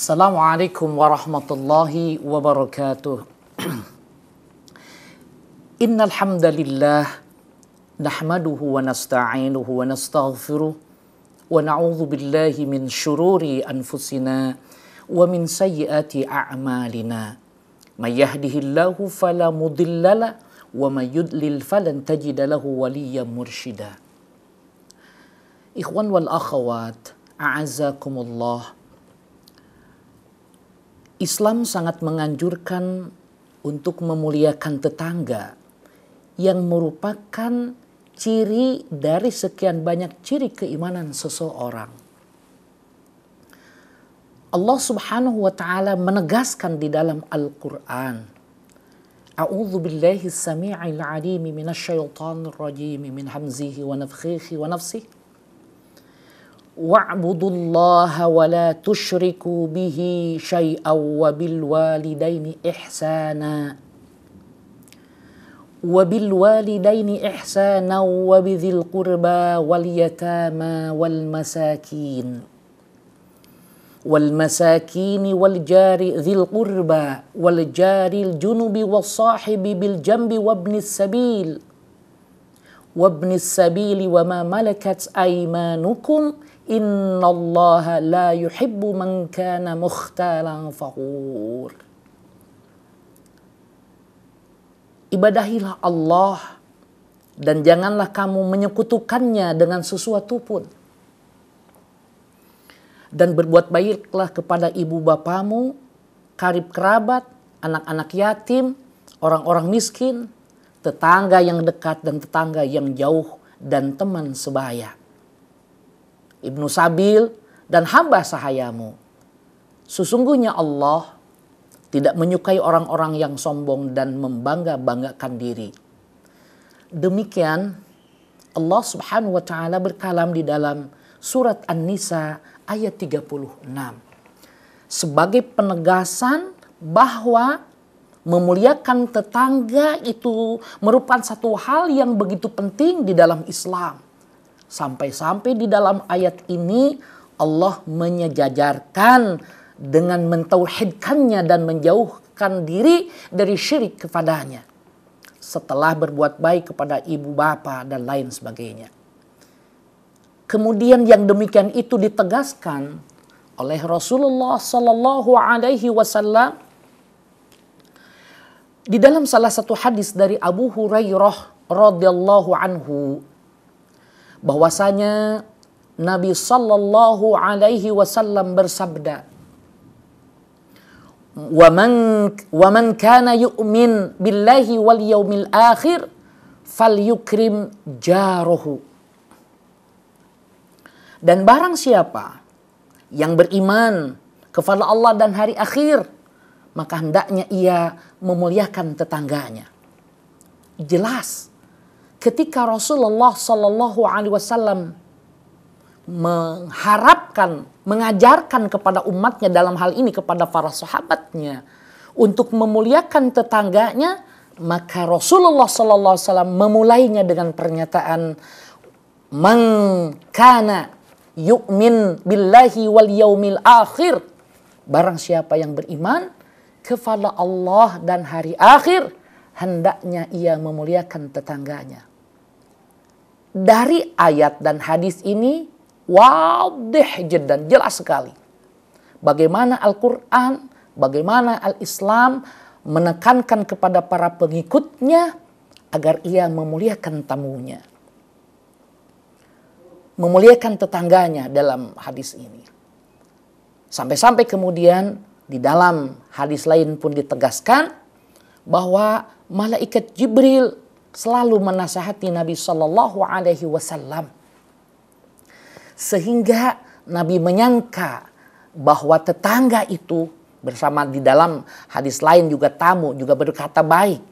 Assalamualaikum warahmatullahi wabarakatuh. Innal hamdalillah nahmaduhu wa nasta'inuhu wa nastaghfiruh wa na'udzu billahi min syururi anfusina wa min sayyiati a'malina. May yahdihillahu fala mudhillalah wa may yudlil falan tajida lahu waliyyan mursyida. Ikhwan wal akhawat, a'azzakumullah. Islam sangat menganjurkan untuk memuliakan tetangga yang merupakan ciri dari sekian banyak ciri keimanan seseorang. Allah Subhanahu wa taala menegaskan di dalam Al-Qur'an, A'udzu billahi as-sami'il 'alim minasyaitonir rajim min hamzihi wa nafthihi wa nafsihi. Wa'budullaha wa la tusyriku bihi syai'aw wa bil walidaini ihsana wa bidzil qurba wal yatama wal masakin wal jari dzil qurba wal jaril junubi was sahibi bil jambi wabnis sabili wa ma malakat aymanukum innallaha la yuhibbu man kana mukhtalan fakhur. Ibadahilah Allah dan janganlah kamu menyekutukannya dengan sesuatu pun. Dan berbuat baiklah kepada ibu bapamu, karib kerabat, anak-anak yatim, orang-orang miskin, tetangga yang dekat dan tetangga yang jauh, dan teman sebaya, ibnu sabil, dan hamba sahayamu. Sesungguhnya Allah tidak menyukai orang-orang yang sombong dan membangga-banggakan diri. Demikian Allah Subhanahu wa taala berkalam di dalam surat An-Nisa ayat 36 sebagai penegasan bahwa memuliakan tetangga itu merupakan satu hal yang begitu penting di dalam Islam. Sampai-sampai di dalam ayat ini Allah menyejajarkan dengan mentauhidkannya dan menjauhkan diri dari syirik kepadanya. Setelah berbuat baik kepada ibu bapa dan lain sebagainya. Kemudian yang demikian itu ditegaskan oleh Rasulullah Sallallahu Alaihi Wasallam di dalam salah satu hadis dari Abu Hurairah radhiyallahu anhu, bahwasanya Nabi Sallallahu Alaihi Wasallam bersabda, wa man kana yu'min billahi wal yaumil akhir falyukrim jarohu. Dan barang siapa yang beriman kepada Allah dan hari akhir, maka hendaknya ia memuliakan tetangganya. Jelas ketika Rasulullah Sallallahu Alaihi Wasallam mengharapkan, mengajarkan kepada umatnya, dalam hal ini kepada para sahabatnya, untuk memuliakan tetangganya, maka Rasulullah Sallallahu Alaihi Wasallam memulainya dengan pernyataan, man kana yu'min billahi wal yaumil akhir, barang siapa yang beriman kepada Allah dan hari akhir, hendaknya ia memuliakan tetangganya. Dari ayat dan hadis ini wadih jiddan, jelas sekali bagaimana Al-Quran, bagaimana Al-Islam menekankan kepada para pengikutnya agar ia memuliakan tamunya, memuliakan tetangganya dalam hadis ini. Sampai-sampai kemudian di dalam hadis lain pun ditegaskan bahwa malaikat Jibril selalu menasihati Nabi Sallallahu Alaihi Wasallam, sehingga Nabi menyangka bahwa tetangga itu, bersama di dalam hadis lain juga tamu juga berkata baik,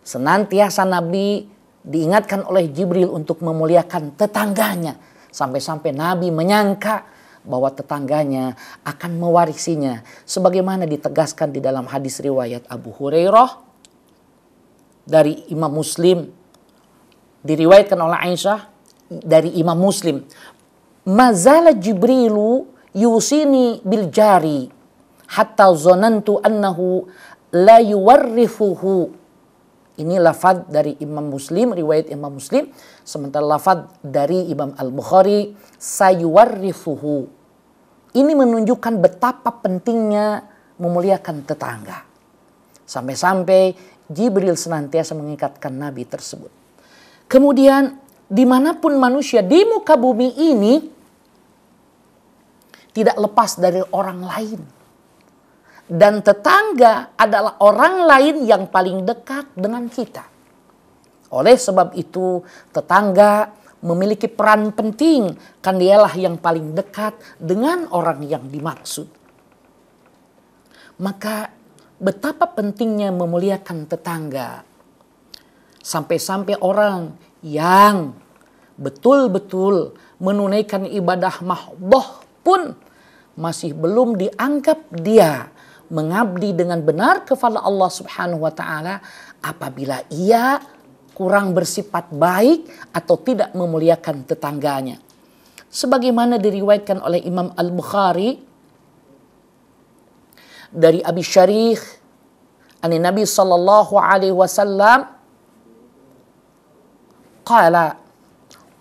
senantiasa Nabi diingatkan oleh Jibril untuk memuliakan tetangganya, sampai-sampai Nabi menyangka bahwa tetangganya akan mewarisinya, sebagaimana ditegaskan di dalam hadis riwayat Abu Hurairah dari Imam Muslim, diriwayatkan oleh Aisyah dari Imam Muslim, mazala Jibrilu yusini bil jari hatta zonantu annahu la yuwarrithuhu. Ini lafaz dari Imam Muslim, riwayat Imam Muslim. Sementara lafaz dari Imam Al-Bukhari, sayuwarrithuhu. Ini menunjukkan betapa pentingnya memuliakan tetangga. Sampai-sampai Jibril senantiasa mengingatkan Nabi tersebut. Kemudian dimanapun manusia di muka bumi ini tidak lepas dari orang lain. Dan tetangga adalah orang lain yang paling dekat dengan kita. Oleh sebab itu, tetangga memiliki peran penting, kan dialah yang paling dekat dengan orang yang dimaksud. Maka betapa pentingnya memuliakan tetangga. Sampai-sampai orang yang betul-betul menunaikan ibadah mahdhah pun masih belum dianggap dia mengabdi dengan benar kepada Allah Subhanahu wa taala apabila ia kurang bersifat baik atau tidak memuliakan tetangganya. Sebagaimana diriwayatkan oleh Imam Al-Bukhari dari Abi Syarih an Nabi sallallahu alaihi wasallam qala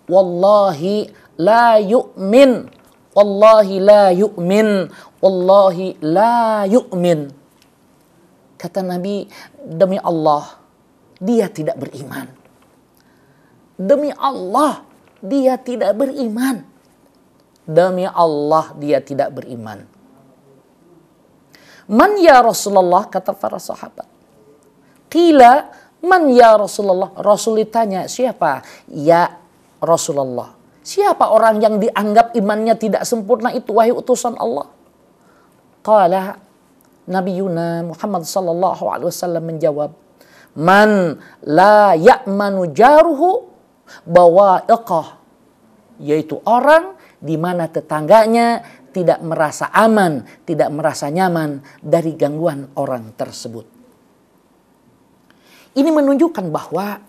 wallahi la yu'min wallahi la yu'min wallahi la yu'min. Kata Nabi, demi Allah, dia tidak beriman. Demi Allah, dia tidak beriman. Demi Allah, dia tidak beriman. Man ya Rasulullah, kata para sahabat. Qila, man ya Rasulullah. Rasul ditanya, siapa? Ya Rasulullah. Siapa orang yang dianggap imannya tidak sempurna itu, wahai utusan Allah? Qala Nabiyuna Muhammad sallallahu alaihi wasallam menjawab, man la ya'manu jaruhu bawa'iqah, yaitu orang di mana tetangganya tidak merasa aman, tidak merasa nyaman dari gangguan orang tersebut. Ini menunjukkan bahwa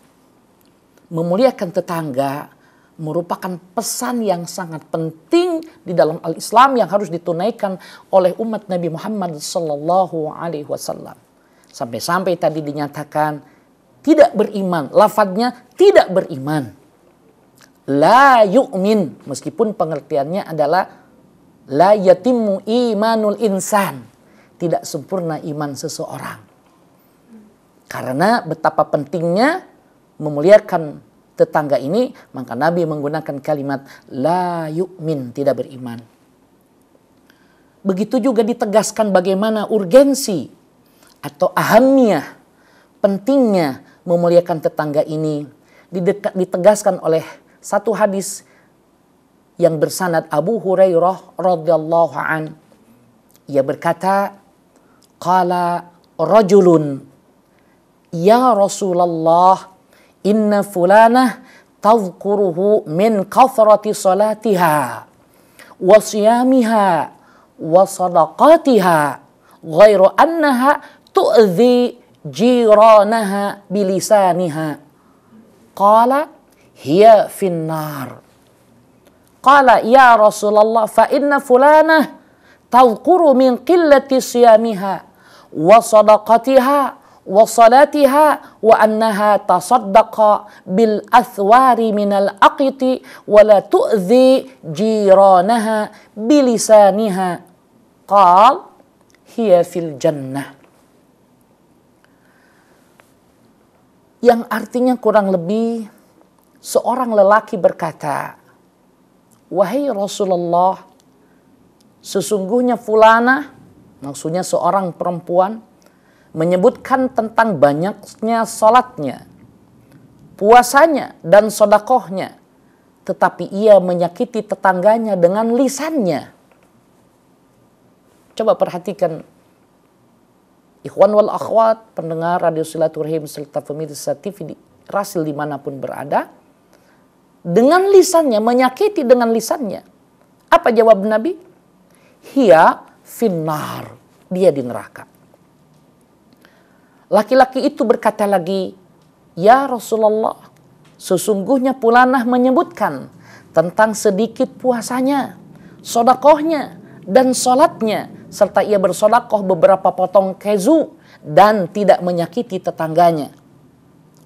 memuliakan tetangga merupakan pesan yang sangat penting di dalam al-Islam yang harus ditunaikan oleh umat Nabi Muhammad sallallahu alaihi wasallam. Sampai-sampai tadi dinyatakan tidak beriman, lafadznya tidak beriman. La yu'min, meskipun pengertiannya adalah la yatimmu imanul insan, tidak sempurna iman seseorang. Karena betapa pentingnya memuliakan tetangga ini, maka Nabi menggunakan kalimat la yu'min, tidak beriman. Begitu juga ditegaskan bagaimana urgensi atau ahamiyah, pentingnya memuliakan tetangga ini ditegaskan oleh satu hadis yang bersanad Abu Hurairah radhiyallahu an. Ia berkata, qala rajulun ya Rasulullah, inna fulanah tadhkuruhu min kathrati salatiha wa siyamiha wa sadaqatiha ghairu annaha tu'dhi jiranaha bilisaniha. Qala hiya finnar. Qala ya Rasulullah fa inna fulanah tadhkuru min qillati siyamiha wa sadaqatiha wa salatiha wa annaha tasaddaqa bil athwari minal aqiti wa la tu'dhi jiranaha bilisaniha. Qal hiya fil jannah. Yang artinya kurang lebih seorang lelaki berkata, wahai Rasulullah, sesungguhnya fulanah, maksudnya seorang perempuan, menyebutkan tentang banyaknya salatnya, puasanya, dan sedekahnya, tetapi ia menyakiti tetangganya dengan lisannya. Coba perhatikan, ikhwan wal akhwat, pendengar Radio Silaturahim serta pemirsa TV Rasil dimanapun berada, dengan lisannya, menyakiti dengan lisannya. Apa jawab Nabi? Hiya finnar, dia di neraka. Laki-laki itu berkata lagi, ya Rasulullah, sesungguhnya fulanah menyebutkan tentang sedikit puasanya, sedekahnya, dan sholatnya, serta ia bersedekah beberapa potong kezu dan tidak menyakiti tetangganya.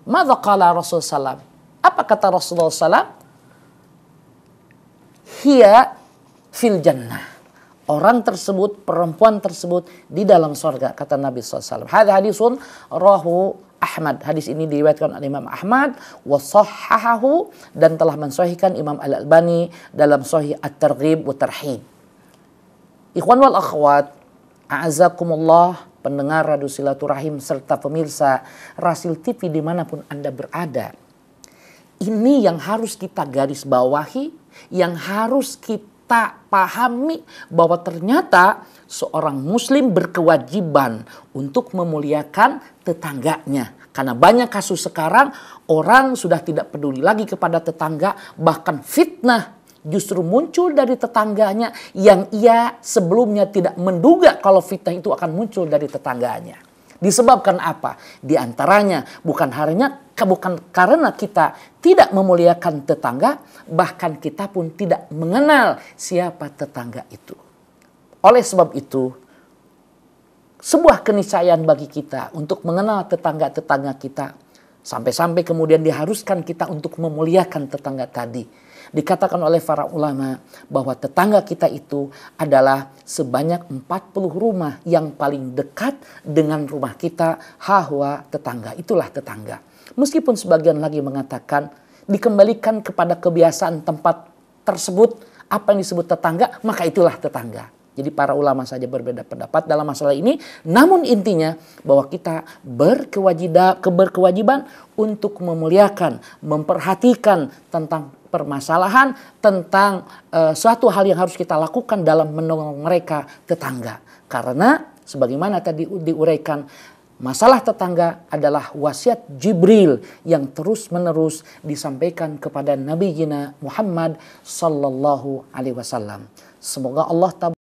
Madza qala Rasul sallam? Apa kata Rasulullah sallam? Hiya fil jannah. Orang tersebut, perempuan tersebut di dalam surga, kata Nabi SAW. Hadis hadisun rahu Ahmad. Hadis ini diriwayatkan oleh Imam Ahmad wa sahhahahu, dan telah mensahihkan Imam Al-Albani dalam Sahih At-Targhib wa Tarhib. Ikhwan wal akhwat, a'azakumullah, pendengar Radio Silaturahim serta pemirsa Rasil TV dimanapun Anda berada. Ini yang harus kita garis bawahi, yang harus kita pahami, bahwa ternyata seorang muslim berkewajiban untuk memuliakan tetangganya. Karena banyak kasus sekarang orang sudah tidak peduli lagi kepada tetangga, bahkan fitnah justru muncul dari tetangganya yang ia sebelumnya tidak menduga kalau fitnah itu akan muncul dari tetangganya. Disebabkan apa? Di antaranya bukan karena kita tidak memuliakan tetangga, bahkan kita pun tidak mengenal siapa tetangga itu. Oleh sebab itu, sebuah keniscayaan bagi kita untuk mengenal tetangga-tetangga kita, sampai-sampai kemudian diharuskan kita untuk memuliakan tetangga tadi. Dikatakan oleh para ulama bahwa tetangga kita itu adalah sebanyak 40 rumah yang paling dekat dengan rumah kita. Hahwa tetangga, itulah tetangga. Meskipun sebagian lagi mengatakan dikembalikan kepada kebiasaan tempat tersebut, apa yang disebut tetangga, maka itulah tetangga. Jadi para ulama saja berbeda pendapat dalam masalah ini. Namun intinya bahwa kita berkewajiban untuk memuliakan, memperhatikan tentang permasalahan, tentang suatu hal yang harus kita lakukan dalam menolong mereka tetangga. Karena sebagaimana tadi diuraikan, masalah tetangga adalah wasiat Jibril yang terus-menerus disampaikan kepada Nabi Muhammad sallallahu alaihi wasallam. Semoga Allah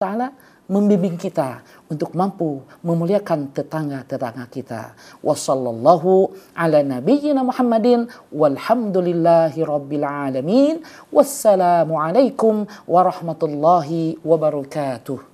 Ta'ala membimbing kita untuk mampu memuliakan tetangga-tetangga kita. Wassallallahu ala nabiyyina Muhammadin walhamdulillahi rabbil alamin. Wassalamu alaikum warahmatullahi wabarakatuh.